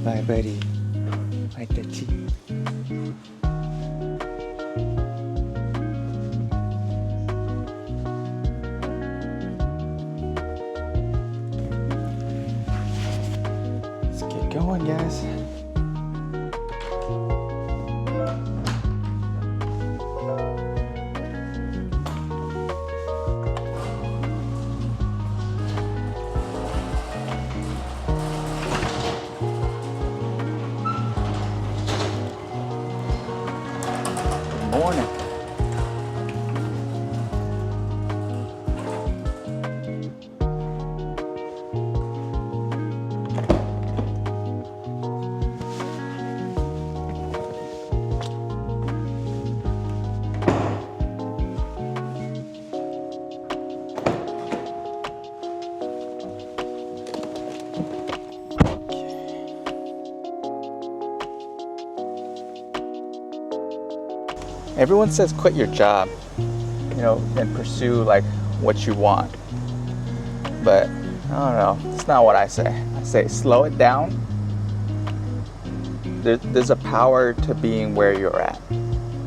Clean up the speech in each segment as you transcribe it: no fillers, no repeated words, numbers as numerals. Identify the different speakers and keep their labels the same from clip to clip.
Speaker 1: Bye buddy. Bye touchy. Let's get going, guys. Morning. Everyone says quit your job, and pursue like what you want. But I don't know. It's not what I say. I say slow it down. There's a power to being where you're at.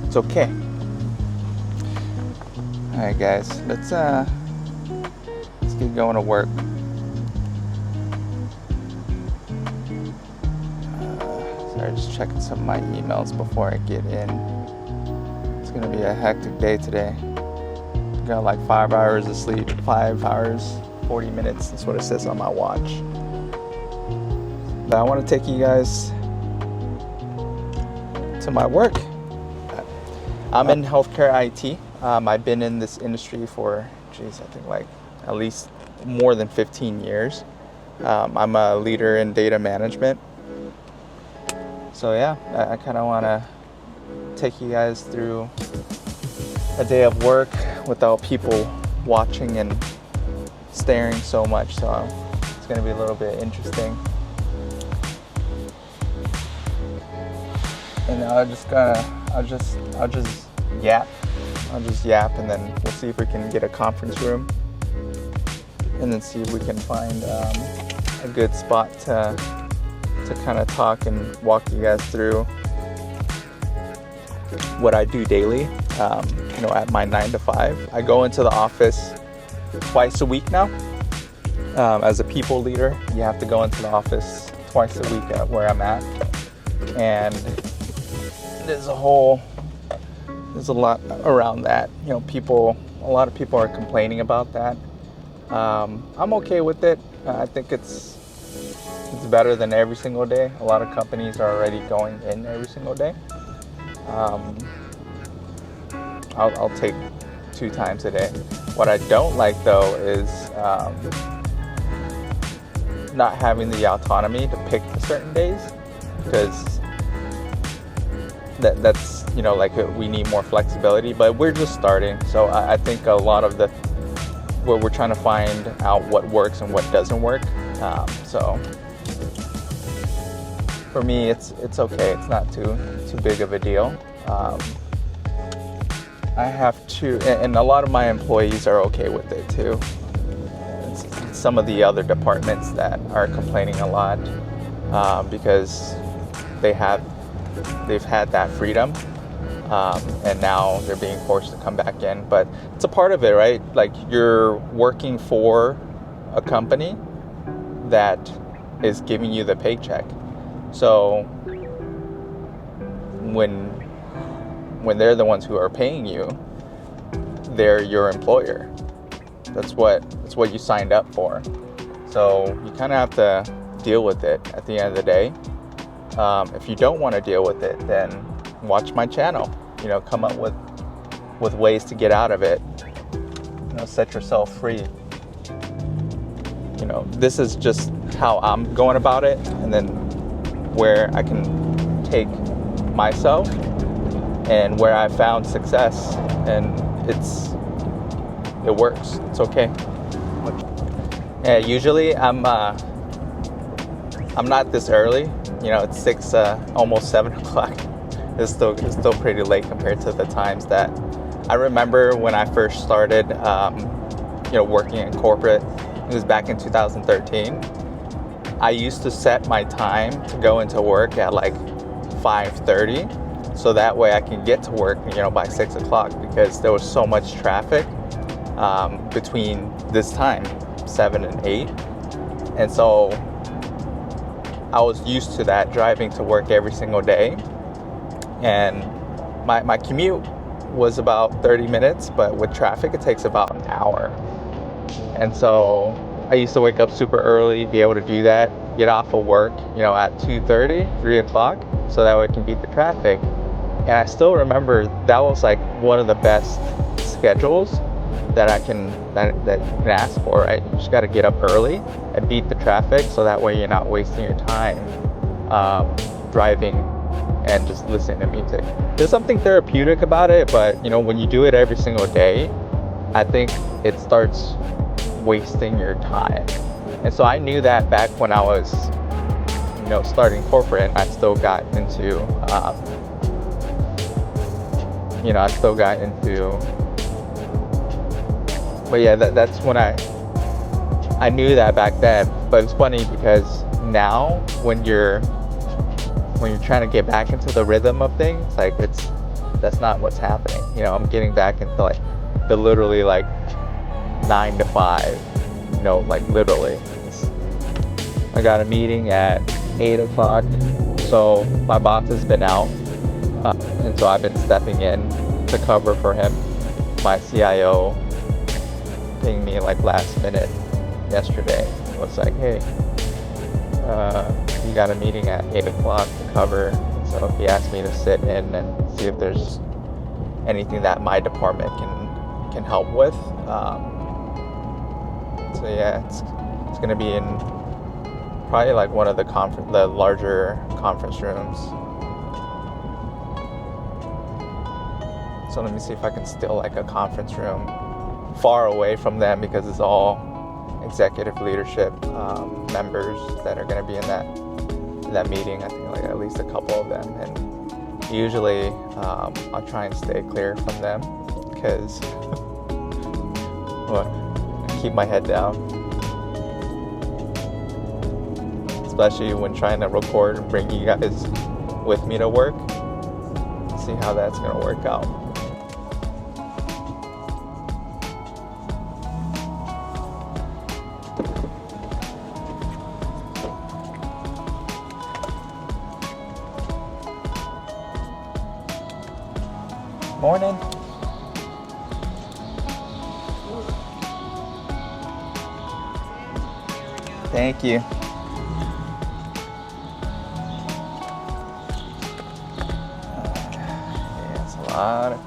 Speaker 1: It's okay. All right, guys. Let's get going to work. Sorry, just checking some of my emails before I get in. It's gonna be a hectic day today. Got like 5 hours of sleep, 5 hours, 40 minutes. That's what it says on my watch. But I want to take you guys to my work. I'm in healthcare IT. I've been in this industry for, I think like at least more than 15 years. I'm a leader in data management. So yeah, I kind of want to take you guys through a day of work without people watching and staring so much. So it's going to be a little bit interesting. And I'll just yap, and then we'll see if we can get a conference room, and then see if we can find a good spot to kind of talk and walk you guys through what I do daily, at my 9 to 5. I go into the office twice a week now. As a people leader, you have to go into the office twice a week at where I'm at. And there's a lot around that. A lot of people are complaining about that. I'm okay with it. I think it's better than every single day. A lot of companies are already going in every single day. I'll take 2 times a day. What I don't like though is not having the autonomy to pick the certain days, because that's we need more flexibility. But we're just starting, so I think a lot of where we're trying to find out what works and what doesn't work. So for me, it's okay. It's not too big of a deal. I have to, and a lot of my employees are okay with it too. It's some of the other departments that are complaining a lot because they've had that freedom, and now they're being forced to come back in. But it's a part of it, right? Like, you're working for a company that is giving you the paycheck. So when they're the ones who are paying you, they're your employer. That's what you signed up for. So you kind of have to deal with it at the end of the day. If you don't want to deal with it, then watch my channel. Come up with ways to get out of it. Set yourself free. This is just how I'm going about it, and then where I can take myself and where I found success, and it works. It's okay. Yeah, usually I'm not this early. It's 6, almost 7 o'clock. It's still pretty late compared to the times that I remember when I first started, working in corporate. It was back in 2013. I used to set my time to go into work at like 5:30, so that way I can get to work, by 6 o'clock, because there was so much traffic between this time, 7 and 8. And so I was used to that, driving to work every single day. And my commute was about 30 minutes, but with traffic, it takes about an hour. And so I used to wake up super early, be able to do that, get off of work, at 2:30, 3 o'clock, so that way I can beat the traffic. And I still remember that was like one of the best schedules that you can ask for, right? You just got to get up early and beat the traffic, so that way you're not wasting your time driving and just listening to music. There's something therapeutic about it, but when you do it every single day, I think it starts wasting your time. And so I knew that back when I was starting corporate, and I still got into but yeah, that's when I knew that back then. But it's funny because now when you're trying to get back into the rhythm of things, like that's not what's happening. I'm getting back into like the literally like 9 to 5, like literally. I got a meeting at 8 o'clock, so my boss has been out, and so I've been stepping in to cover for him. My CIO pinged me like last minute yesterday. It was like, hey, you got a meeting at 8 o'clock to cover. So he asked me to sit in and see if there's anything that my department can help with. So yeah, it's gonna be in probably like one of the larger conference rooms. So let me see if I can steal like a conference room far away from them, because it's all executive leadership members that are going to be in that meeting. I think like at least a couple of them, and usually I'll try and stay clear from them because I keep my head down, especially when trying to record and bring you guys with me to work. See how that's going to work out. Morning. Thank you. Yeah, it's a lot of